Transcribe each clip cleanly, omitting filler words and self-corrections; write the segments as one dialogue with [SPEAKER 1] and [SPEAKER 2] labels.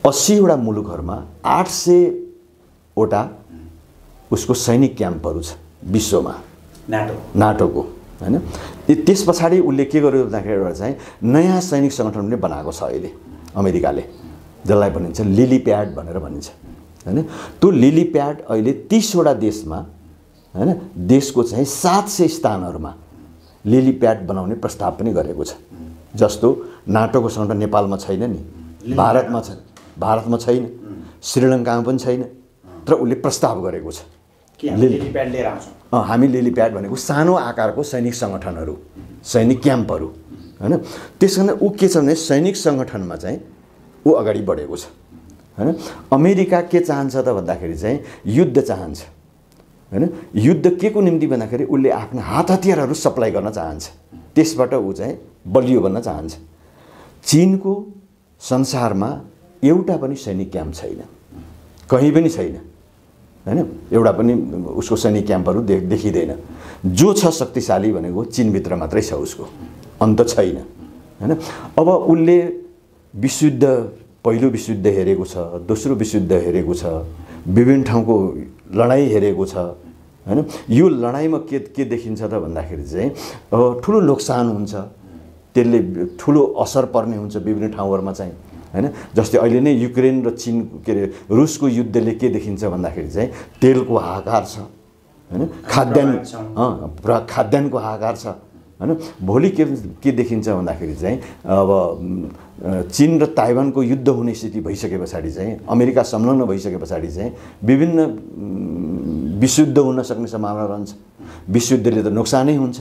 [SPEAKER 1] 80वटा मुलुकहरूमा 800वटा उसको सैनिक क्याम्पहरू छ विश्वमा, नाटोको हैन। त्यस पछाडि उसले के गर्यो भन्दाखेरि एउटा चाहिँ नयाँ सैनिक सङ्गठन पनि बनाएको छ अहिले अमेरिकाले, जसलाई भनिन्छ लिली प्याड भनेर भनिन्छ हैन। त्यो लिली प्याड अहिले 30वटा देशमा हैन, देशको चाहिँ 700 स्थानहरूमा लिली प्याड बनाउने प्रस्ताव पनि गरेको छ। जस्तो नाटोको सङ्गठन नेपालमा छैन नि, भारतमा छ, भारतमा छैन, श्रीलङ्कामा पनि छैन, तर उसले प्रस्ताव गरेको छ
[SPEAKER 2] लिली प्याड लिएर आउँछौँ।
[SPEAKER 1] हामी लिली प्याड भनेको सानो आकारको सैनिक सङ्गठनहरू, सैनिक क्याम्पहरू हैन। त्यसकारण ऊ के छ भने सैनिक सङ्गठनमा चाहिँ ऊ अगाडि बढेको छ हैन। अमेरिका के चाहन्छ त भन्दाखेरि चाहिँ युद्ध चाहन्छ हैन। युद्ध के को निम्ति भन्दाखेरि उसले आफ्नो हात हतियारहरू सप्लाई गर्न चाहन्छ, त्यसबाट ऊ चाहिँ बलियो बन्न चाहन्छ। चीनको संसारमा एउटा पनि सैनिक क्याम्प छैन, कहीँ पनि छैन हैन, एउटा पनि उसको सैनिक क्याम्पहरू देखिँदैन। जो छ शक्तिशाली भनेको चीनभित्र मात्रै छ, उसको अन्त छैन हैन। अब उसले विश्वयुद्ध, पहिलो विश्वयुद्ध हेरेको छ, दोस्रो विश्वयुद्ध हेरेको छ, विभिन्न ठाउँको लडाइँ हेरेको छ हैन। यो लडाइँमा के देखिन्छ त भन्दाखेरि चाहिँ अब ठुलो नोक्सान हुन्छ, त्यसले ठुलो असर पर्ने हुन्छ विभिन्न ठाउँहरूमा चाहिँ हैन। जस्तै अहिले नै युक्रेन र चीन के अरे रुसको युद्धले के देखिन्छ भन्दाखेरि चाहिँ तेलको हाहाकार छ हैन, खाद्यान्नको हाहाकार छ हैन। भोलि के देखिन्छ भन्दाखेरि चाहिँ अब चीन र ताइवानको युद्ध हुने स्थिति भइसके पछाडि चाहिँ, अमेरिका संलग्न भइसके पछाडि चाहिँ विभिन्न विश्वयुद्ध हुन सक्ने सम्भावना रहन्छ। विश्वयुद्धले त नोक्सानै हुन्छ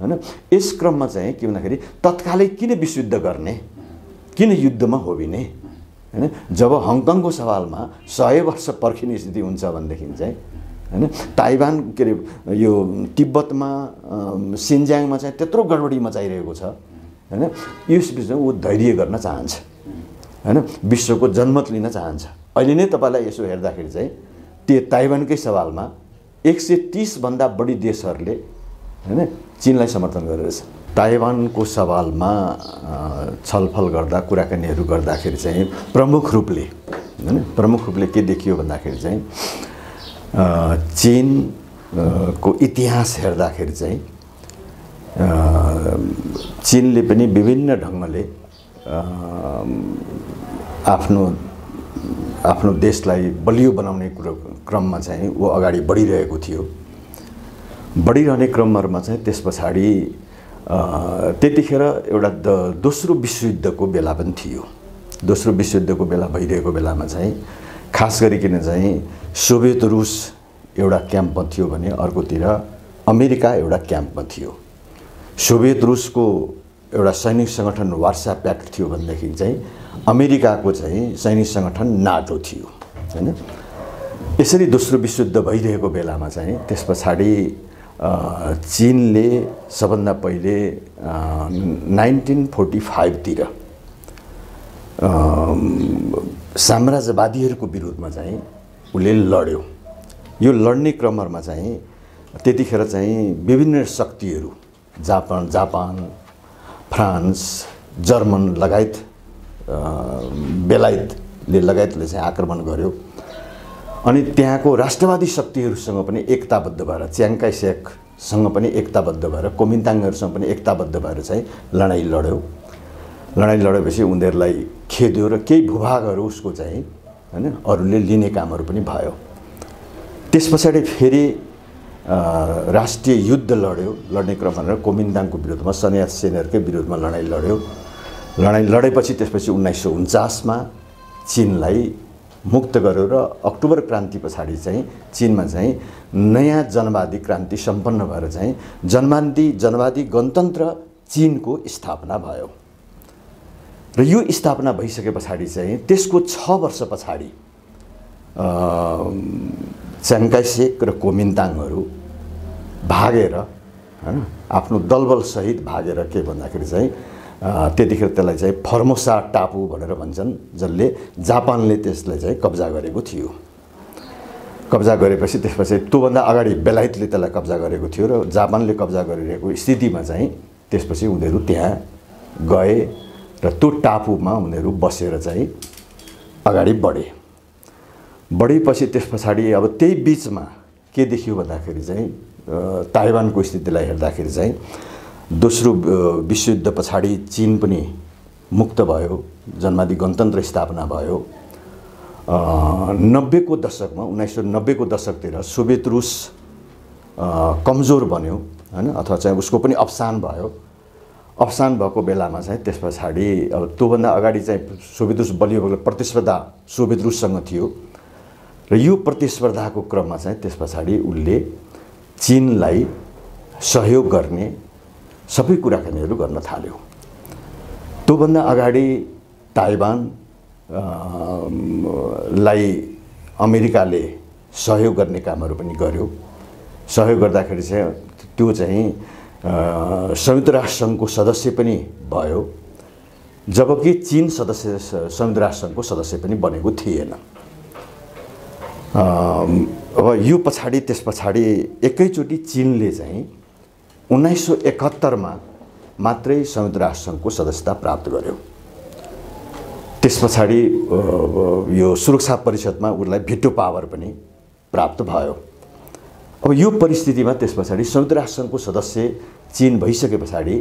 [SPEAKER 1] हैन। यस क्रममा चाहिँ के भन्दाखेरि तत्कालै किन विश्वयुद्ध गर्ने, किन युद्धमा होबिने हैन। जब हङकङको सवालमा 100 वर्ष पर्खिने स्थिति हुन्छ भनेदेखि चाहिँ हैन, ताइवान के अरे यो तिब्बतमा सिन्ज्याङमा चाहिँ त्यत्रो गडबडी मचाइरहेको छ हैन। यस बिचमा ऊ धैर्य गर्न चाहन्छ हैन, विश्वको जनमत लिन चाहन्छ। अहिले नै तपाईलाई यसो हेर्दाखेरि चाहिँ त्यो ताइवानकै सवालमा 130 भन्दा बढी देशहरूले हैन चीनलाई समर्थन गरेको छ। ताइवानको सवालमा छलफल गर्दा, कुराकानीहरू गर्दाखेरि चाहिँ प्रमुख रूपले हैन, प्रमुख रूपले के देखियो भन्दाखेरि चाहिँ चीन को इतिहास हेर्दाखेरि चाहिँ चीनले पनि विभिन्न ढङ्गले आफ्नो देशलाई बलियो बनाउने क्रममा चाहिँ ऊ अगाडि बढिरहेको थियो। बढिरहने क्रमहरुमा चाहिँ त्यस पछाडि त्यतिखेर एउटा दोस्रो विश्वयुद्धको बेला पनि थियो। दोस्रो विश्वयुद्धको बेला भइरहेको बेलामा चाहिँ खास गरिकन चाहिँ सोभियत रुस एउटा क्याम्पमा थियो भने अर्कोतिर अमेरिका एउटा क्याम्पमा थियो। सोभियत रुसको एउटा सैनिक संगठन वार्सा प्याक्ट थियो भनेदेखि चाहिँ अमेरिकाको चाहिँ सैनिक संगठन नाटो थियो हैन। यसरी दोस्रो विश्वयुद्ध भइरहेको बेलामा चाहिँ त्यस पछाडि चीनले सबभन्दा पहिले 1945 तिर साम्राज्यवादीहरूको विरुद्धमा चाहिँ उले लड्यो। यो लड्ने क्रमहरुमा चाहिँ त्यतिखेर चाहिँ विभिन्न शक्तिहरू जापान, फ्रान्स, जर्मन लगायत बेलायतले लगायतले चाहिँ आक्रमण गर्यो। अनि त्यहाँको राष्ट्रवादी शक्तिहरूसँग पनि एकताबद्ध भएर, च्याङ काय सेकसँग पनि एकताबद्ध भएर, कोमिन्ताङहरूसँग पनि एकताबद्ध भएर चाहिँ लडाईँ लड्यो। लडाईँ लडेपछि उनीहरूलाई खेद्यो र केही भूभागहरू उसको चाहिँ हैन अरूले लिने कामहरू पनि भयो। त्यसपछि फेरि राष्ट्रिय युद्ध लड्यो। लड्ने क्रममा कोमिन्ताङको विरुद्धमा सन्यास सेनहरुकै विरुद्धमा लडाईँ लड्यो। लडाईँ लडेपछि त्यसपछि 1949 मा चीनलाई मुक्त गर्यो र अक्टोबर क्रान्ति पछाडि चाहिँ चीनमा चाहिँ नयाँ जनवादी क्रान्ति सम्पन्न भएर चाहिँ जनवादी गणतन्त्र चीनको स्थापना भयो। र यो स्थापना भइसके पछाडि चाहिँ त्यसको 6 वर्ष पछाडि च्याङ काय सेक र कोमिन्ताङहरू भागेर हैन आफ्नो दलबल सहित भागेर के भन्दाखेरि चाहिँ त्यतिखेर त्यसलाई चाहिँ फर्मोसा टापु भनेर भन्छन्, जसले जापानले त्यसलाई चाहिँ कब्जा गरेको थियो। कब्जा गरेपछि त्यसपछि त्योभन्दा अगाडि बेलायतले त्यसलाई कब्जा गरेको थियो र जापानले कब्जा गरिरहेको स्थितिमा चाहिँ त्यसपछि उनीहरू त्यहाँ गए र त्यो टापुमा उनीहरू बसेर चाहिँ अगाडि बढेपछि त्यस पछाडि अब त्यही बिचमा के देखियो भन्दाखेरि चाहिँ ताइवानको स्थितिलाई हेर्दाखेरि चाहिँ दोस्रो विश्वयुद्ध पछाडि चीन पनि मुक्त भयो, जन्मादि गणतन्त्र स्थापना भयो। 90को दशकमा 1990 को दशकतिर सोभियत रुस कमजोर बन्यो हैन, अथवा चाहिँ उसको पनि अवसान भयो। अवसान भएको बेलामा चाहिँ त्यस पछाडि अब त्योभन्दा अगाडि चाहिँ सोभियत रुस बलियो भएको प्रतिस्पर्धा सोभियत रुससँग थियो र यो प्रतिस्पर्धाको क्रममा चाहिँ त्यस पछाडि उसले चीनलाई सहयोग गर्ने सबै कुराकानीहरू गर्न थाल्यो। त्योभन्दा अगाडि ताइवान लाई अमेरिकाले सहयोग गर्ने कामहरू पनि गर्यो। सहयोग गर्दाखेरि चाहिँ त्यो चाहिँ संयुक्त राष्ट्र सङ्घको सदस्य पनि भयो, जबकि चीन संयुक्त राष्ट्र सङ्घको सदस्य पनि बनेको थिएन। अब यो पछाडि त्यस पछाडि एकैचोटि चीनले चाहिँ 1971 मा मात्रै संयुक्त राष्ट्र सङ्घको सदस्यता प्राप्त गर्यो। त्यस पछाडि यो सुरक्षा परिषदमा उसलाई भिटो पावर पनि प्राप्त भयो। अब यो परिस्थितिमा त्यस पछाडि संयुक्त राष्ट्र सङ्घको सदस्य चीन भइसके पछाडि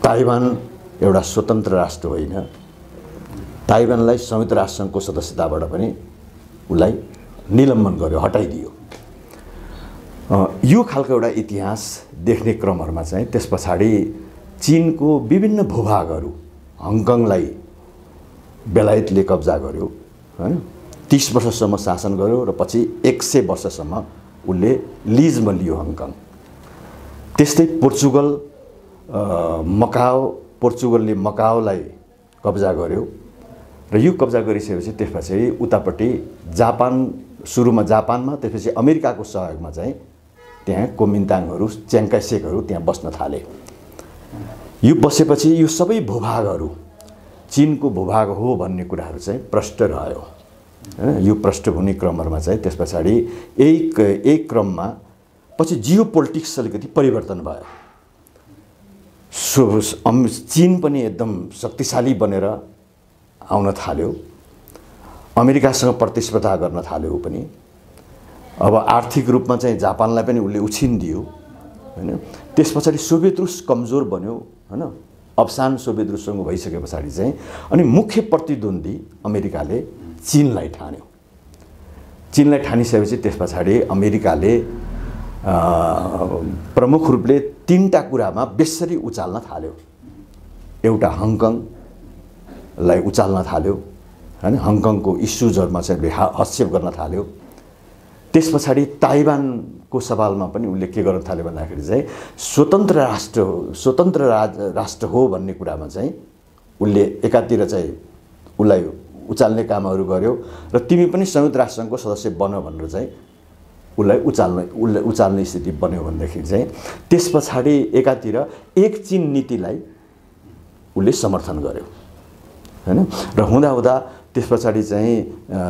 [SPEAKER 1] ताइवान एउटा स्वतन्त्र राष्ट्र होइन, ताइवानलाई संयुक्त राष्ट्र सङ्घको सदस्यताबाट पनि उसलाई निलम्बन गर्यो, हटाइदियो। यो खालको एउटा इतिहास देख्ने क्रमहरुमा चाहिँ त्यस पछाडि चीनको विभिन्न भूभागहरू, हङकङलाई बेलायतले कब्जा गर्यो हैन, 30 वर्षसम्म शासन गर्यो र पछि 100 वर्षसम्म उसले लिजमा लियो हङकङ। त्यस्तै पोर्चुगलले मकाओलाई कब्जा गर्यो र यो कब्जा गरिसकेपछि त्यसपछि उतापट्टि जापान, सुरुमा जापानमा, त्यसपछि अमेरिकाको सहयोगमा चाहिँ त्यहाँ कोमिन्ताङहरू, च्याङ्काइसेकहरू त्यहाँ बस्न थाले। यो बसेपछि यो सबै भूभागहरू चीनको भूभाग हो भन्ने कुराहरू चाहिँ प्रष्ट रह्यो हैन। यो पृष्ठभूमि क्रमहरुमा चाहिँ त्यस पछाडि एक क्रममा पछि जियो पोलिटिक्स अलिकति परिवर्तन भयो। चीन पनि एकदम शक्तिशाली बनेर आउन थाल्यो, अमेरिकासँग प्रतिस्पर्धा गर्न थाल्यो पनि। अब आर्थिक रूपमा चाहिँ जापानलाई पनि उसले उछिन्दियो हैन। त्यस पछाडि सोभियत रुस कमजोर बन्यो हैन, अवसान सोभियत रुससँग भइसके पछाडि चाहिँ अनि मुख्य प्रतिद्वन्दी अमेरिकाले चीनलाई ठान्यो। चीनलाई ठानिसकेपछि त्यस पछाडि अमेरिकाले प्रमुख रूपले 3टा कुरामा बेसरी उचाल्न थाल्यो। एउटा हङकङलाई उचाल्न थाल्यो हैन, हङकङको इस्युजहरुमा चाहिँ हस्तक्षेप गर्न थाल्यो। त्यस पछाडि ताइवानको सवालमा पनि उनले के गर्न थाल्यो भन्दाखेरि चाहिँ स्वतन्त्र राष्ट्र हो भन्ने कुरामा चाहिँ उनले एकातिर चाहिँ उलाई उचाल्ने कामहरू गर्यो र तिमी पनि संयुक्त राष्ट्र सङ्घको सदस्य बन्यो भनेर चाहिँ उलाई उचाल्ने स्थिति बन्यो भन्दाखेरि चाहिँ त्यस पछाडि एकातिर एक चीन नीतिलाई उले समर्थन गर्यो हैन। र हुँदा त्यस पछाडि चाहिँ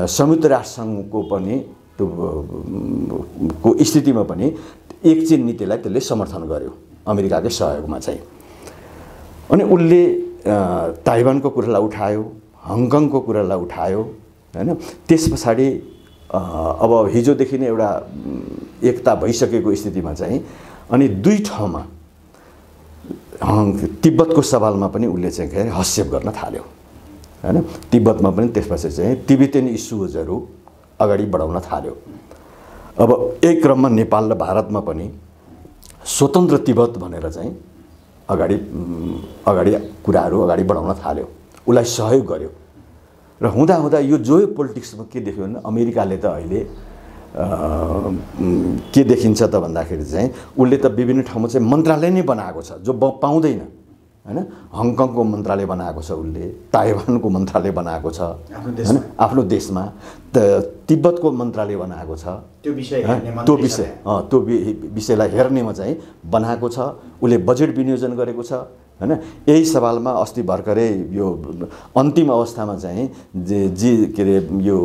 [SPEAKER 1] संयुक्त राष्ट्र सङ्घको पनि को स्थितिमा पनि एक चीन नीतिलाई त्यसले समर्थन गर्यो अमेरिकाकै सहयोगमा चाहिँ। अनि उनले ताइवानको कुरालाई उठायो, हङकङको कुरालाई उठायो हैन। त्यस पछाडि अब हिजोदेखि नै एउटा एकता भइसकेको स्थितिमा चाहिँ अनि दुई ठाउँमा तिब्बतको सवालमा पनि उनले चाहिँ हस्तक्षेप गर्न थाल्यो हैन। तिब्बतमा पनि त्यसपछि चाहिँ तिब्बतेन इस्युजहरू अगाडि बढाउन थाल्यो। अब एक क्रममा नेपाल र भारतमा पनि स्वतन्त्र तिब्बत भनेर चाहिँ अगाडि कुराहरू अगाडि बढाउन थाल्यो, उलाई सहयोग गर्यो। र हुँदा यो जियो पोलिटिक्समा के देख्यो भने अमेरिकाले त अहिले के देखिन्छ त भन्दाखेरि चाहिँ उसले त विभिन्न ठाउँमा चाहिँ मन्त्रालय नै बनाएको छ जो पाउँदैन हैन। हङकङको मन्त्रालय बनाएको छ उसले, ताइवानको मन्त्रालय बनाएको छ हैन आफ्नो देशमा, तिब्बतको मन्त्रालय बनाएको छ। त्यो विषयलाई हेर्नेमा चाहिँ बनाएको छ। उसले बजेट विनियोजन गरेको छ हैन। यही सवालमा अस्ति भर्खरै यो अन्तिम अवस्थामा चाहिँ के अरे यो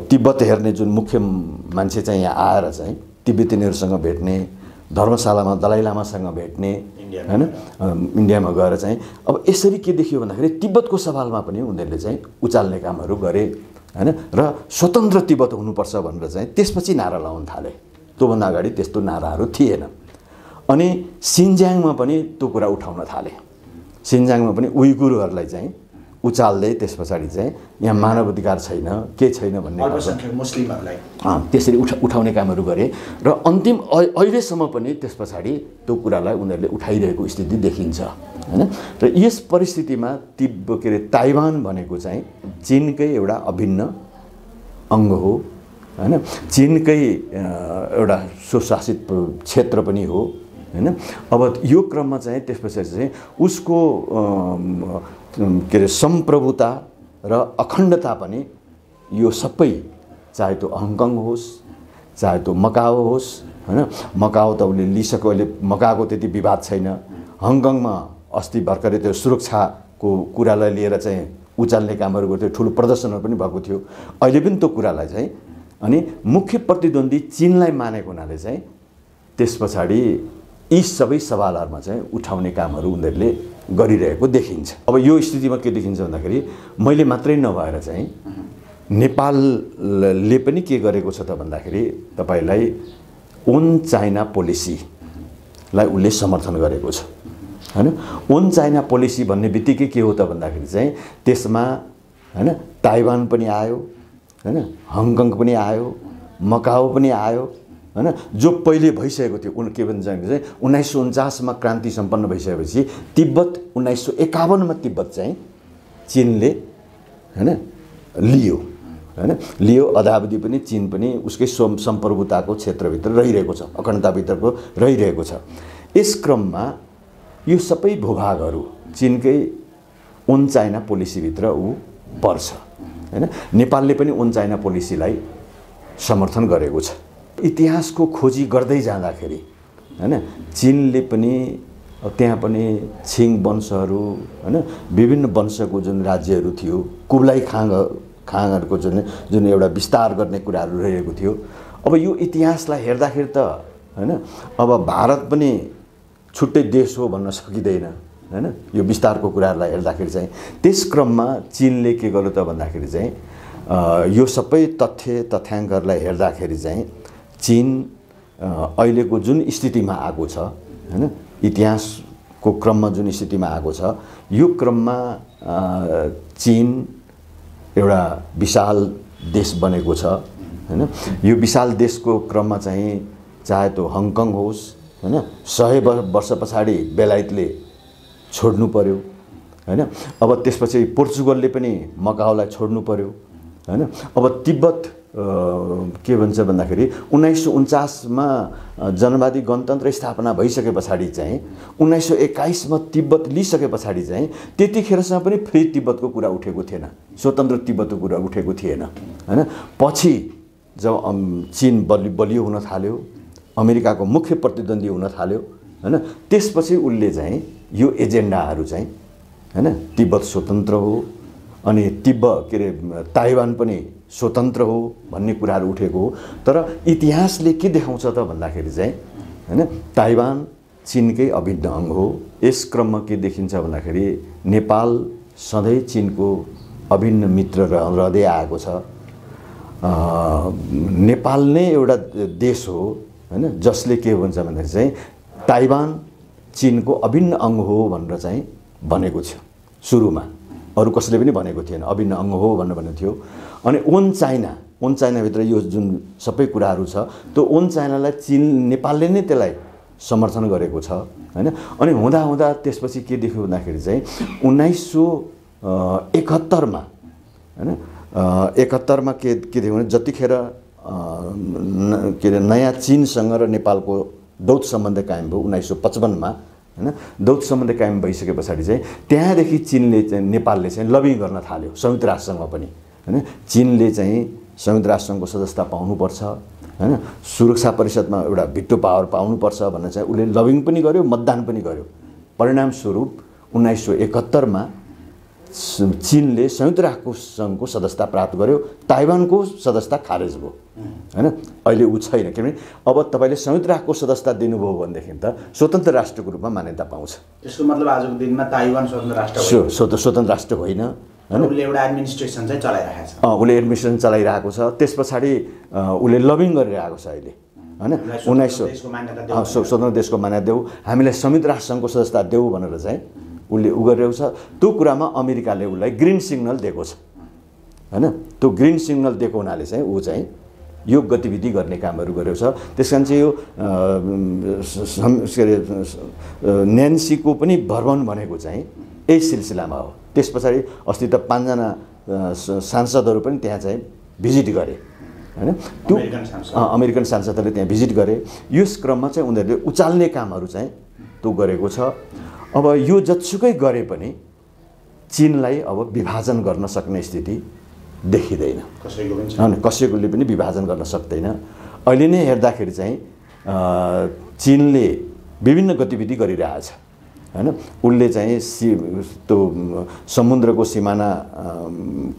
[SPEAKER 1] तिब्बत हेर्ने जुन मुख्य मान्छे चाहिँ यहाँ आएर चाहिँ तिब्बतीनीहरूसँग भेट्ने, धर्मशालामा दलाई लामासँग भेट्ने हैन इन्डियामा गएर चाहिँ अब यसरी के देखियो भन्दाखेरि तिब्बतको सवालमा पनि उनीहरूले चाहिँ उचाल्ने कामहरू गरे हैन र स्वतन्त्र तिब्बत हुनुपर्छ भनेर चाहिँ त्यसपछि नारा लाउन थाले। त्योभन्दा अगाडि त्यस्तो नाराहरू थिएन। अनि सिन्ज्याङमा पनि त्यो कुरा उठाउन थाले। सिन्ज्याङमा पनि उइगुरहरूलाई चाहिँ उचाल्दै त्यस पछाडि चाहिँ यहाँ मानव अधिकार छैन के छैन भन्ने
[SPEAKER 2] अल्पसंख्यक मुस्लिमहरूलाई
[SPEAKER 1] त्यसरी उठाउने कामहरू गरे र अन्तिम अहिलेसम्म पनि त्यस पछाडि त्यो कुरालाई उनीहरूले उठाइरहेको स्थिति देखिन्छ हैन। र यस परिस्थितिमा ताइवान भनेको चाहिँ चीनकै एउटा अभिन्न अङ्ग हो हैन। चीनकै एउटा स्वशासित क्षेत्र पनि हो हैन। अब यो क्रममा चाहिँ त्यस पछाडि चाहिँ उसको सम्प्रभुता र अखण्डता पनि यो सबै चाहे त्यो हङकङ होस् चाहे त्यो मकाओ होस् हैन। मकाओ त उसले लिइसक्यो, अहिले मकाओको त्यति विवाद छैन। हङकङमा अस्ति भर्खरै त्यो सुरक्षाको कुरालाई लिएर चाहिँ उचाल्ने कामहरू गर्थ्यो, ठुलो प्रदर्शनहरू पनि भएको थियो। अहिले पनि त्यो कुरालाई चाहिँ अनि मुख्य प्रतिद्वन्दी चीनलाई मानेको हुनाले चाहिँ त्यस पछाडि यी सबै सवालहरूमा चाहिँ उठाउने कामहरू उनीहरूले गरिरहेको देखिन्छ। अब यो स्थितिमा के देखिन्छ भन्दाखेरि मैले मात्रै नभएर चाहिँ नेपालले पनि के गरेको छ त भन्दाखेरि तपाईलाई ओन चाइना पोलिसीलाई उसले समर्थन गरेको छ हैन। ओन चाइना पोलिसी भन्ने बित्तिकै के हो त भन्दाखेरि चाहिँ त्यसमा हैन ताइवान पनि आयो हैन, हङकङ पनि आयो, मकाओ पनि आयो हैन। जो पहिले भइसकेको थियो के भन्छ चाहिँ 1949 मा क्रान्ति सम्पन्न भइसकेपछि तिब्बत 1951 मा तिब्बत चाहिँ चीनले हैन लियो हैन। लियो अदावधि पनि चीन पनि उसकै सम्प्रभुताको क्षेत्रभित्र रहिरहेको छ, अखण्डताभित्रको रहिरहेको छ। यस क्रममा यो सबै भूभागहरू चीनकै ओन चाइना पोलिसीभित्र पर्छ हैन। नेपालले पनि ओन चाइना पोलिसीलाई समर्थन गरेको छ। इतिहासको खोजी गर्दै जाँदाखेरि हैन चीनले पनि त्यहाँ पनि छिङ वंशहरू हैन विभिन्न वंशको जुन राज्यहरू थियो, कुब्लाई खाङहरूको जुन एउटा विस्तार गर्ने कुराहरू रहेको थियो। अब यो इतिहासलाई हेर्दाखेरि त हैन अब भारत पनि छुट्टै देश हो भन्न सकिँदैन हैन। यो विस्तारको कुराहरूलाई हेर्दाखेरि चाहिँ त्यस क्रममा चीनले के गर्यो त भन्दाखेरि चाहिँ यो सबै तथ्याङ्कहरूलाई हेर्दाखेरि चाहिँ चीन अहिलेको जुन स्थितिमा आएको छ हैन, इतिहासको क्रममा जुन स्थितिमा आएको छ, यो क्रममा चीन एउटा विशाल देश बनेको छ हैन। यो विशाल देशको क्रममा चाहिँ चाहे त्यो हङकङ होस् हैन, 100 वर्ष पछाडि बेलायतले छोड्नु पर्यो हैन। अब त्यसपछि पोर्चुगलले पनि मकाओलाई छोड्नु पर्यो हैन। अब तिब्बत के भन्छ भन्दाखेरि 1949 मा जनवादी गणतन्त्र स्थापना भइसके पछाडि चाहिँ 1921 मा तिब्बत लिइसके पछाडि चाहिँ त्यतिखेरसम्म पनि फ्री तिब्बतको कुरा उठेको थिएन, स्वतन्त्र तिब्बतको कुरा उठेको थिएन हैन। पछि जब चीन बलियो हुन थाल्यो, अमेरिकाको मुख्य प्रतिद्वन्दी हुन थाल्यो हैन, त्यसपछि उसले चाहिँ यो एजेन्डाहरू चाहिँ हैन तिब्बत स्वतन्त्र हो अनि ताइवान पनि स्वतन्त्र हो भन्ने कुराहरू उठेको हो। तर इतिहासले के देखाउँछ त भन्दाखेरि चाहिँ हैन ताइवान चीनकै अभिन्न अङ्ग हो। यस क्रममा के देखिन्छ भन्दाखेरि नेपाल सधैँ चीनको अभिन्न मित्र रहँदै आएको छ। नेपाल नै एउटा देश हो हैन जसले के भन्छ भन्दाखेरि चाहिँ ताइवान चीनको अभिन्न अङ्ग हो भनेर चाहिँ भनेको थियो सुरुमा। अरू कसैले पनि भनेको थिएन, अभिन्न अङ्ग हो भनेर भनेको थियो। अनि ओन चाइनाभित्र यो जुन सबै कुराहरू छ त्यो ओन चाइनालाई चीन नेपालले नै त्यसलाई समर्थन गरेको छ हैन। अनि हुँदा त्यसपछि के देख्यो भन्दाखेरि चाहिँ 1971 मा हैन 71 मा के देख्यो भने जतिखेर नयाँ चीनसँग र नेपालको दौत सम्बन्ध कायम भयो 1955 मा हैन। दौत सम्बन्ध कायम भइसके पछाडि चाहिँ त्यहाँदेखि चीनले चाहिँ नेपालले चाहिँ लबिङ गर्न थाल्यो संयुक्त राष्ट्रसङ्घमा पनि हैन। चीनले चाहिँ संयुक्त राष्ट्रसङ्घको सदस्यता पाउनुपर्छ हैन, सुरक्षा परिषदमा एउटा भिटो पावर पाउनुपर्छ भनेर चाहिँ उसले लबिङ पनि गर्यो, मतदान पनि गर्यो। परिणामस्वरूप 1971 मा चीनले संयुक्त राष्ट्र सङ्घको सदस्यता प्राप्त गर्यो, ताइवानको सदस्यता खारेज भयो हैन। अहिले ऊ छैन, किनभने अब तपाईले संयुक्त राष्ट्रको सदस्यता दिनुभयो भनेदेखि त स्वतन्त्र राष्ट्रको रूपमा मान्यता पाउँछ।
[SPEAKER 2] त्यसको मतलब आजको दिनमा ताइवान स्वतन्त्र राष्ट्र हो,
[SPEAKER 1] स्वतन्त्र राष्ट्र होइन हैन।
[SPEAKER 2] उसले एउटा एडमिनिस्ट्रेसन चाहिँ चलाइरहेको छ।
[SPEAKER 1] उसले एडमिनिस्ट्रेसन चलाइरहेको छ। त्यसपछि उसले लबिङ गरिरहेको छ अहिले हैन। 1900 स्वतन्त्र देशको मान्यता देऊ, हामीलाई संयुक्त राष्ट्र सङ्घको सदस्यता देऊ भनेर चाहिँ उसले उ गरिरहेको छ। त्यो कुरामा अमेरिकाले उसलाई ग्रिन सिग्नल दिएको छ हैन। त्यो ग्रिन सिग्नल दिएको हुनाले चाहिँ ऊ चाहिँ यो गतिविधि गर्ने कामहरू गरेको छ। त्यसकारण चाहिँ यो न्यान्सीको पनि भ्रमण भनेको चाहिँ यही सिलसिलामा हो। त्यस पछाडि अस्ति त 5 जना सांसदहरू पनि त्यहाँ चाहिँ भिजिट गरे हैन। त्यो अमेरिकन सांसदहरूले त्यहाँ भिजिट गरे। यस क्रममा चाहिँ उनीहरूले उचाल्ने कामहरू चाहिँ त्यो गरेको छ। अब यो जत्सुकै गरे पनि चीनलाई अब विभाजन गर्न सक्ने स्थिति देखिँदैन, कसैकोले पनि विभाजन गर्न सक्दैन। अहिले नै हेर्दाखेरि चाहिँ चीनले विभिन्न गतिविधि गरिरहेछ हैन। उसले चाहिँ त्यो समुद्रको सिमाना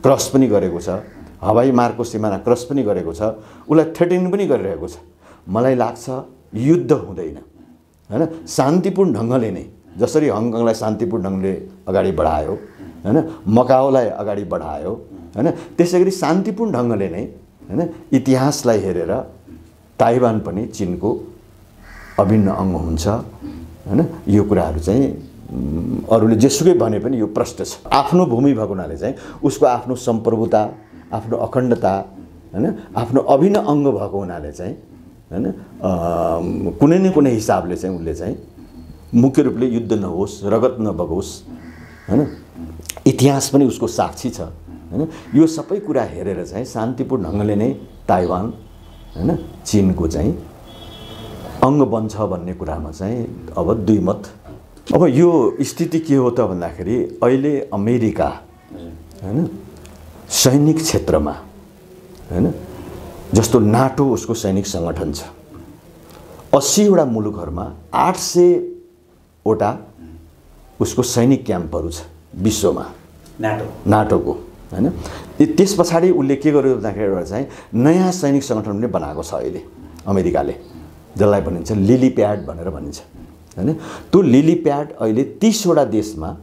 [SPEAKER 1] क्रस पनि गरेको छ, हवाई मार्गको सिमाना क्रस पनि गरेको छ, उसलाई थ्रेटिङ पनि गरिरहेको छ। मलाई लाग्छ युद्ध हुँदैन हैन। शान्तिपूर्ण ढङ्गले नै, जसरी हङकङलाई शान्तिपूर्ण ढङ्गले अगाडि बढायो हैन, मकाओलाई अगाडि बढायो हैन, त्यसैगरी शान्तिपूर्ण ढङ्गले नै हैन इतिहासलाई हेरेर ताइवान पनि चीनको अभिन्न अङ्ग हुन्छ हैन। यो कुराहरू चाहिँ अरूले जेसुकै भने पनि यो प्रष्ट छ। आफ्नो भूमि भएको हुनाले चाहिँ उसको आफ्नो सम्प्रभुता, आफ्नो अखण्डता हैन, आफ्नो अभिन्न अङ्ग भएको हुनाले चाहिँ हैन कुनै न कुनै हिसाबले चाहिँ उसले चाहिँ मुख्य रूपले युद्ध नहोस्, रगत नबगोस् हैन। इतिहास पनि उसको साक्षी छ हैन। यो सबै कुरा हेरेर चाहिँ शान्तिपूर्ण ढङ्गले नै ताइवान हैन चीनको चाहिँ अङ्ग बन्छ भन्ने कुरामा चाहिँ अब दुई मत। अब यो स्थिति के हो त भन्दाखेरि अहिले अमेरिका हैन सैनिक क्षेत्रमा हैन, जस्तो नाटो उसको सैनिक सङ्गठन छ, 80 वटा मुलुकहरूमा 800 वटा उसको सैनिक क्याम्पहरू छ विश्वमा नाटोको हैन। त्यस पछाडि उसले के गर्यो भन्दाखेरि एउटा चाहिँ नयाँ सैनिक सङ्गठन पनि बनाएको छ अहिले अमेरिकाले, जसलाई भनिन्छ लिली प्याड भनेर भनिन्छ हैन। त्यो लिली प्याड अहिले 30 वटा देशमा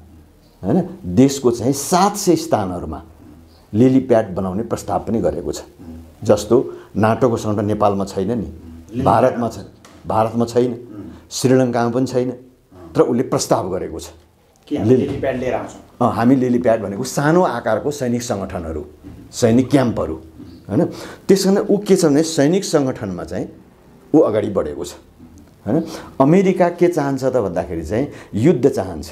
[SPEAKER 1] हैन, देशको चाहिँ 700 स्थानहरूमा लिली प्याड बनाउने प्रस्ताव पनि गरेको छ। जस्तो नाटोको सङ्गठन नेपालमा छैन नि, भारतमा छैन, श्रीलङ्कामा पनि छैन, तर उसले प्रस्ताव गरेको छ
[SPEAKER 2] लिली प्याड लिएर आउँछौँ।
[SPEAKER 1] हामी लिली प्याड भनेको सानो आकारको सैनिक सङ्गठनहरू, सैनिक क्याम्पहरू हैन। त्यसकारण ऊ के छ भने सैनिक सङ्गठनमा चाहिँ ऊ अगाडि बढेको छ हैन। अमेरिका के चाहन्छ त भन्दाखेरि चाहिँ युद्ध चाहन्छ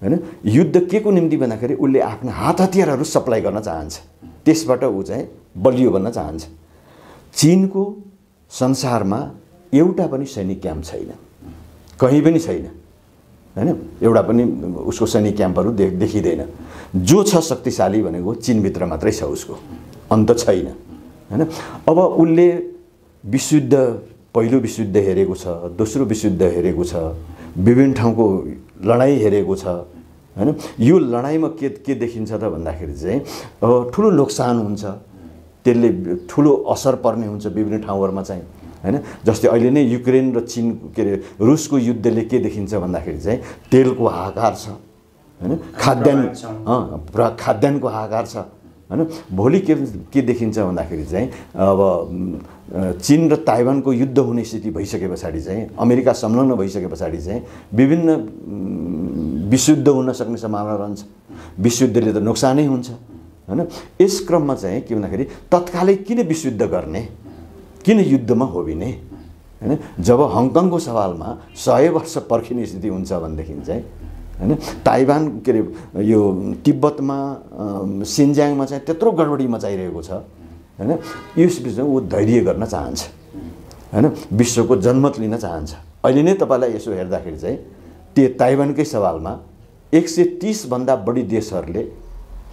[SPEAKER 1] हैन। युद्ध के को निम्ति भन्दाखेरि उसले आफ्नो हात हतियारहरू सप्लाई गर्न चाहन्छ, त्यसबाट ऊ चाहिँ बलियो बन्न चाहन्छ। चीनको संसारमा एउटा पनि सैनिक क्याम्प छैन, कहीँ पनि छैन हैन। एउटा पनि उसको सैनिक क्याम्पहरू देखिँदैन। जो छ शक्तिशाली भनेको चीनभित्र मात्रै छ, उसको अन्त छैन हैन। अब उसले विश्वयुद्ध, पहिलो विश्वयुद्ध हेरेको छ, दोस्रो विश्वयुद्ध हेरेको छ, विभिन्न ठाउँको लडाइँ हेरेको छ हैन। यो लडाइँमा के देखिन्छ त भन्दाखेरि चाहिँ ठुलो नोक्सान हुन्छ, त्यसले ठुलो असर पर्ने हुन्छ विभिन्न ठाउँहरूमा चाहिँ हैन। जस्तै अहिले नै युक्रेन र चीन के अरे रुसको युद्धले के देखिन्छ भन्दाखेरि चाहिँ तेलको हाहाकार छ हैन, खाद्यान्नको हाहाकार छ हैन। भोलि के देखिन्छ भन्दाखेरि चाहिँ अब चीन र ताइवानको युद्ध हुने स्थिति भइसके पछाडि चाहिँ, अमेरिका संलग्न भइसके पछाडि चाहिँ विभिन्न विश्वयुद्ध हुन सक्ने सम्भावना रहन्छ। विश्वयुद्धले त नोक्सानै हुन्छ हैन। यस क्रममा चाहिँ के भन्दाखेरि तत्कालै किन विश्वयुद्ध गर्ने, किन युद्धमा होबिने हैन। जब हङकङको सवालमा 100 वर्ष पर्खिने स्थिति हुन्छ भनेदेखि चाहिँ हैन, ताइवान के अरे यो तिब्बतमा सिन्ज्याङमा चाहिँ त्यत्रो गडबडी मचाइरहेको छ हैन। यस बिचमा ऊ धैर्य गर्न चाहन्छ हैन, विश्वको जनमत लिन चाहन्छ। अहिले नै तपाईँलाई यसो हेर्दाखेरि चाहिँ त्यो ताइवानकै सवालमा 130 भन्दा बढी देशहरूले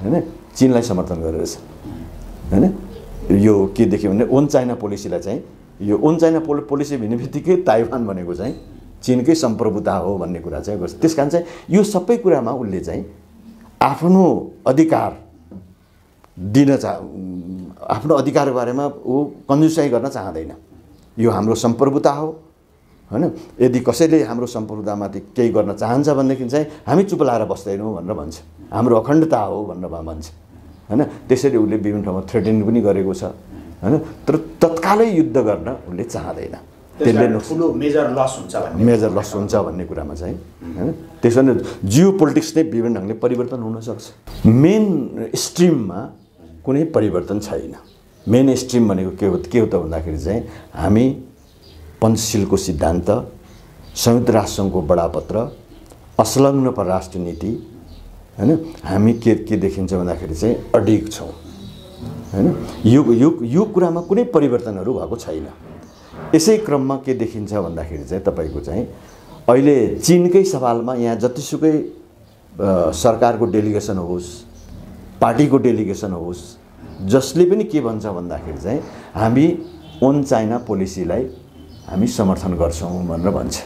[SPEAKER 1] हैन चीनलाई समर्थन गरेको छ हैन। यो के देख्यो भने ओन चाइना पोलिसीलाई चाहिँ, यो ओन चाइना पोलिसी भन्ने बित्तिकै ताइवान भनेको चाहिँ चीनकै सम्प्रभुता हो भन्ने कुरा चाहिँ गर्छ। त्यसकारण चाहिँ यो सबै कुरामा उसले चाहिँ आफ्नो अधिकार आफ्नो अधिकारको बारेमा ऊ कन्जुसाइ गर्न चाहँदैन। यो हाम्रो सम्प्रभुता हो हैन। यदि कसैले हाम्रो सम्प्रभुतामाथि केही गर्न चाहन्छ भनेदेखि चाहिँ हामी चुप लाएर बस्दैनौँ भनेर भन्छ। हाम्रो अखण्डता हो भनेर भन्छ हैन। त्यसैले उसले विभिन्न ठाउँमा थ्रेटन पनि गरेको छ हैन। तर तत्कालै युद्ध गर्न उसले चाहँदैन। त्यसले
[SPEAKER 2] ठुलो मेजर लस
[SPEAKER 1] हुन्छ भन्ने कुरामा चाहिँ हैन। त्यसैले जियो पोलिटिक्स नै विभिन्न ढङ्गले परिवर्तन हुन सक्छ। मेन स्ट्रिममा कुनै परिवर्तन छैन। मेन स्ट्रिम भनेको के हो त भन्दाखेरि चाहिँ हामी पञ्चशीलको सिद्धान्त, संयुक्त राष्ट्रसङ्घको बडापत्र, असंलग्न परराष्ट्र नीति हैन, हामी के देखिन्छ भन्दाखेरि चाहिँ अडिग छौँ हैन। यो कुरामा कुनै परिवर्तनहरू भएको छैन। यसै क्रममा के देखिन्छ भन्दाखेरि चाहिँ तपाईको चाहिँ अहिले चीनकै सवालमा यहाँ जतिसुकै सरकारको डेलिगेसन होस्, पार्टीको डेलिगेसन होस्, जसले पनि के भन्छ भन्दाखेरि चाहिँ हामी ओन चाइना पोलिसीलाई हामी समर्थन गर्छौँ भनेर भन्छ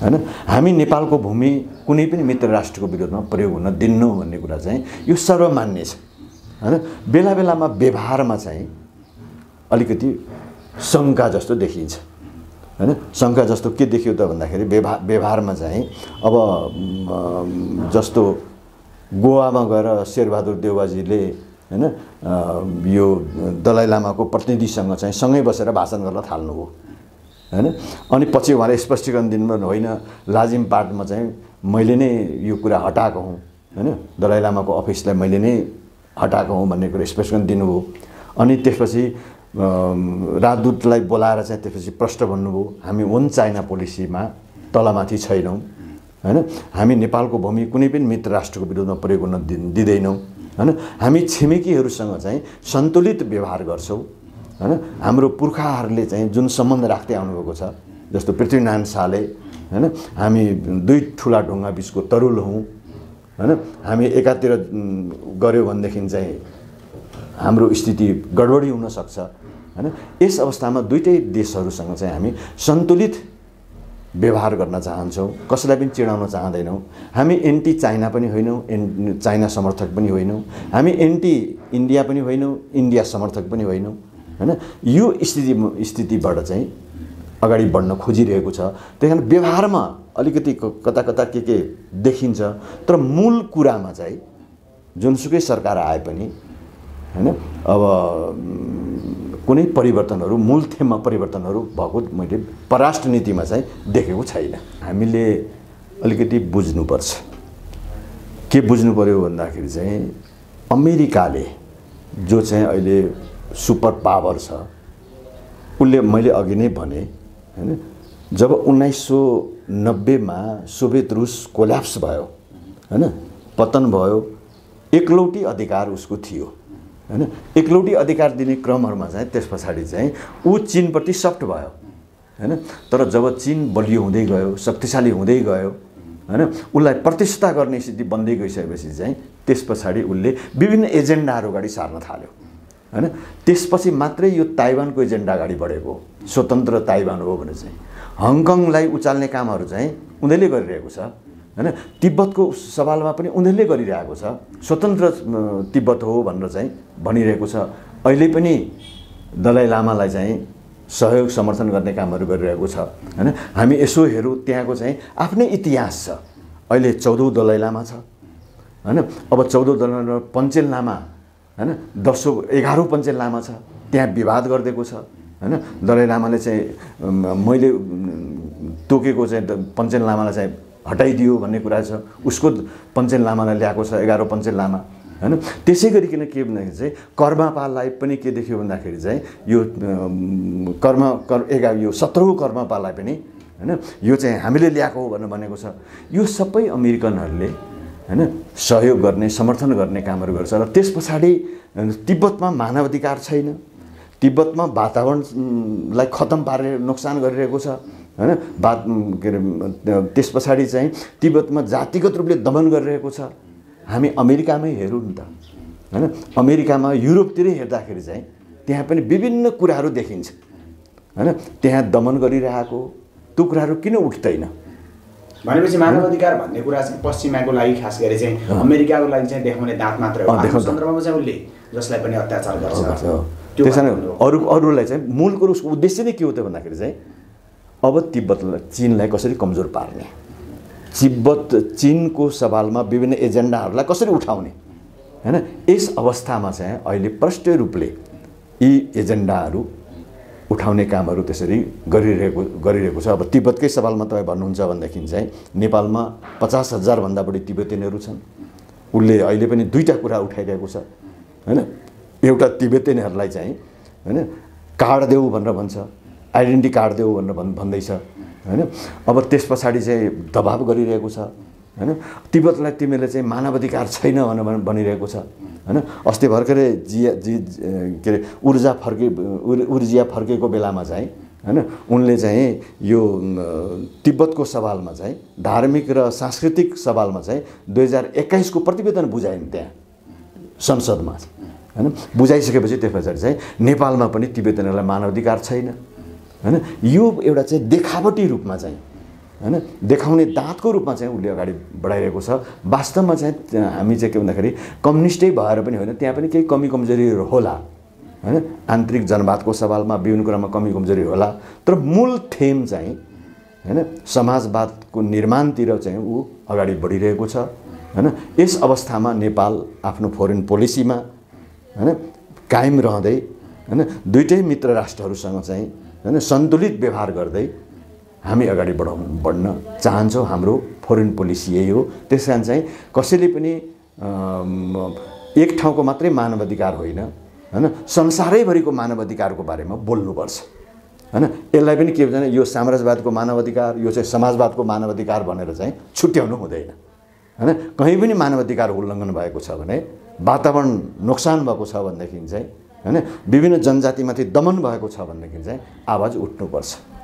[SPEAKER 1] हैन। हामी नेपालको भूमि कुनै पनि मित्र राष्ट्रको विरोधमा प्रयोग हुन दिन्नौँ भन्ने कुरा चाहिँ यो सर्वमान्य छ हैन। बेला बेलामा व्यवहारमा चाहिँ अलिकति शङ्का जस्तो देखिन्छ हैन। शङ्का जस्तो के देखियो त भन्दाखेरि व्यवहारमा चाहिँ अब जस्तो गोवामा गएर शेरबहादुर देउवाजीले हैन यो दलाई लामाको प्रतिनिधिसँग चाहिँ सँगै बसेर भाषण गर्न थाल्नुभयो हैन। अनि पछि उहाँले स्पष्टीकरण दिनुभयो होइन, लाजिम पार्टमा चाहिँ मैले नै यो कुरा हटाएको हुँ हैन, दलाई लामाको अफिसलाई मैले नै हटाएको हुँ भन्ने कुरा स्पष्टीकरण दिनुभयो। अनि त्यसपछि राजदूतलाई बोलाएर चाहिँ त्यसपछि प्रश्न भन्नुभयो हामी ओन चाइना पोलिसीमा तलमाथि छैनौँ हैन। हामी नेपालको भूमि कुनै पनि मित्र राष्ट्रको विरोधमा प्रयोग हुन दिँदैनौँ हैन। हामी छिमेकीहरूसँग चाहिँ सन्तुलित व्यवहार गर्छौँ हैन। हाम्रो पुर्खाहरूले चाहिँ जुन सम्बन्ध राख्दै आउनुभएको छ, जस्तो पृथ्वीनारायण शाहले हैन, हामी दुई ठुला ढुङ्गा बिचको तरुल हौँ हैन। हामी एकातिर गऱ्यो भनेदेखि चाहिँ हाम्रो स्थिति गडबडी हुन सक्छ हैन। यस अवस्थामा दुईटै देशहरूसँग चाहिँ हामी सन्तुलित व्यवहार गर्न चाहन्छौँ, कसैलाई पनि चिडाउन चाहँदैनौँ। हामी एन्टी चाइना पनि होइनौँ, चाइना समर्थक पनि होइनौँ, हामी एन्टी इन्डिया पनि होइनौँ, इन्डिया समर्थक पनि होइनौँ हैन। यो स्थितिबाट चाहिँ अगाडि बढ्न खोजिरहेको छ। त्यही कारण व्यवहारमा अलिकति कता कता के देखिन्छ, तर मूल कुरामा चाहिँ जुनसुकै सरकार आए पनि हैन अब कुनै परिवर्तनहरू, मूल थेममा परिवर्तनहरू भएको मैले परराष्ट्र नीतिमा चाहिँ देखेको छैन। हामीले अलिकति बुझ्नुपर्छ। के बुझ्नु पर्यो भन्दाखेरि चाहिँ अमेरिकाले जो चाहिँ अहिले सुपर पावर छ, उसले मैले अघि नै भने हैन, जब 1990 मा सोभियत रुस कोल्याप्स भयो हैन, पतन भयो, एकलौटी अधिकार उसको थियो हैन। एकलौटी अधिकार दिने क्रमहरुमा चाहिँ त्यस पछाडी चाहिँ ऊ चीनप्रति सफ्ट भयो हैन। तर जब चीन बलियो हुँदै गयो, शक्तिशाली हुँदै गयो हैन, उसलाई प्रतिष्ठा गर्ने स्थिति बन्दै गइसकेपछि चाहिँ त्यस पछाडी उसले विभिन्न एजेन्डाहरु अगाडि सार्न थाल्यो हैन। त्यसपछि मात्रै यो ताइवानको एजेन्डा अगाडि बढेको, स्वतन्त्र ताइवान हो भने चाहिँ हङकङलाई उचाल्ने कामहरु चाहिँ उनीहरूले गरिरहेको छ हैन। तिब्बतको सवालमा पनि उनीहरूले गरिरहेको छ, स्वतन्त्र तिब्बत हो भनेर चाहिँ भनिरहेको छ। अहिले पनि दलाई लामालाई चाहिँ सहयोग समर्थन गर्ने कामहरु गरिरहेको छ हैन। हामी यसो हेरौँ, त्यहाँको चाहिँ आफ्नै इतिहास छ। अहिले 14औं दलाई लामा छ हैन। अब 14औं दलाई लामा पञ्चेल लामा हैन, 10औं 11औं पञ्चेल लामा छ, त्यहाँ विवाद गर्दैको छ हैन। दलाई लामाले चाहिँ मैले तोकेको चाहिँ पञ्चेल लामालाई चाहिँ हटाइदियो भन्ने कुरा छ, उसको पञ्चेल लामालाई ल्याएको छ 11औं पञ्चेल लामा हैन। त्यसै गरिकन के भन्दाखेरि चाहिँ कर्मापाललाई पनि के देख्यो भन्दाखेरि चाहिँ यो यो 17औं कर्मापाललाई पनि हैन, यो चाहिँ हामीले ल्याएको हो भनेर भनेको छ। यो सबै अमेरिकनहरूले हैन सहयोग गर्ने, समर्थन गर्ने कामहरु गर्छ। र त्यसपछि तिब्बतमा मानवाधिकार छैन, तिब्बतमा वातावरणलाई खतम पारेर नोक्सान गरिरहेको छ हैन। त्यसपछि चाहिँ तिब्बतमा जातिगत रूपले दमन गरिरहेको छ। हामी अमेरिकामै हेरौँ नि त हैन। अमेरिकामा युरोपतिरै हेर्दाखेरि चाहिँ त्यहाँ पनि विभिन्न कुराहरू देखिन्छ हैन। त्यहाँ दमन गरिरहेको त्यो कुराहरू किन उठ्दैन
[SPEAKER 2] भनेपछि मानव अधिकार भन्ने कुरा चाहिँ पश्चिमाको लागि खास गरी चाहिँ अमेरिकाको लागि चाहिँ देखाउने दाँत मात्र हो। आफ्नो सन्दर्भमा चाहिँ उसले जसलाई पनि अत्याचार गर्छ
[SPEAKER 1] त्यसैले अरूलाई चाहिँ मूल कुरो उसको उद्देश्य नै के हो त भन्दाखेरि चाहिँ अब तिब्बतलाई चिनलाई कसरी कमजोर पार्ने, चीनको सवालमा विभिन्न एजेन्डाहरूलाई कसरी उठाउने हैन। यस अवस्थामा चाहिँ अहिले प्रष्ट रूपले यी एजेन्डाहरू उठाउने कामहरू त्यसरी गरिरहेको छ। अब तिब्बतकै सवालमा तपाईँ भन्नुहुन्छ भनेदेखि चाहिँ नेपालमा 50,000 भन्दा बढी तिब्बतीयनहरू छन्। उसले अहिले पनि दुईटा कुरा उठाइरहेको छ हैन। एउटा तिब्बतीयनहरूलाई चाहिँ हैन कार्ड देऊ भनेर भन्छ, आइडेन्टिटी कार्ड देऊ भनेर भन्दैछ हैन। अब त्यस पछाडि चाहिँ दबाब गरिरहेको छ हैन। तिब्बतलाई तिमीले चाहिँ मानवाधिकार छैन भनेर भनिरहेको छ हैन। अस्ति भर्खरै के अरे उर्जिया फर्केको बेलामा चाहिँ हैन उनले चाहिँ यो तिब्बतको सवालमा चाहिँ धार्मिक र सांस्कृतिक सवालमा चाहिँ 2021 को प्रतिवेदन बुझाइन् त्यहाँ संसदमा हैन। बुझाइसकेपछि त्यस पछाडि चाहिँ नेपालमा पनि तिब्बतीयनहरूलाई मानवाधिकार छैन हैन। यो एउटा चाहिँ देखावटी रूपमा चाहिँ हैन देखाउने दाँतको रूपमा चाहिँ उसले अगाडि बढाइरहेको छ। वास्तवमा चाहिँ हामी चाहिँ के भन्दाखेरि कम्युनिस्टै भएर पनि होइन, त्यहाँ पनि केही कमी कमजोरीहरू होला हैन। आन्तरिक जनवादको सवालमा विभिन्न कुरामा कमी कमजोरी होला, तर मूल थेम चाहिँ हैन समाजवादको निर्माणतिर चाहिँ ऊ अगाडि बढिरहेको छ हैन। यस अवस्थामा नेपाल आफ्नो फरेन पोलिसीमा हैन कायम रहँदै हैन दुईटै मित्र राष्ट्रहरूसँग चाहिँ हैन सन्तुलित व्यवहार गर्दै हामी अगाडि बढ्न चाहन्छौँ। हाम्रो फरेन पोलिसी यही हो। त्यसकारण चाहिँ कसैले पनि एक ठाउँको मात्रै मानवाधिकार होइन हैन, संसारैभरिको मानवाधिकारको बारेमा बोल्नुपर्छ हैन। यसलाई पनि के भन्छ यो साम्राज्यवादको मानवाधिकार, यो चाहिँ समाजवादको मानवाधिकार भनेर चाहिँ छुट्याउनु हुँदैन हैन। कहीँ पनि मानवाधिकार उल्लङ्घन भएको छ भने, वातावरण नोक्सान भएको छ भनेदेखि चाहिँ हैन विभिन्न जनजातिमाथि दमन भएको छ भनेदेखि चाहिँ आवाज उठ्नुपर्छ।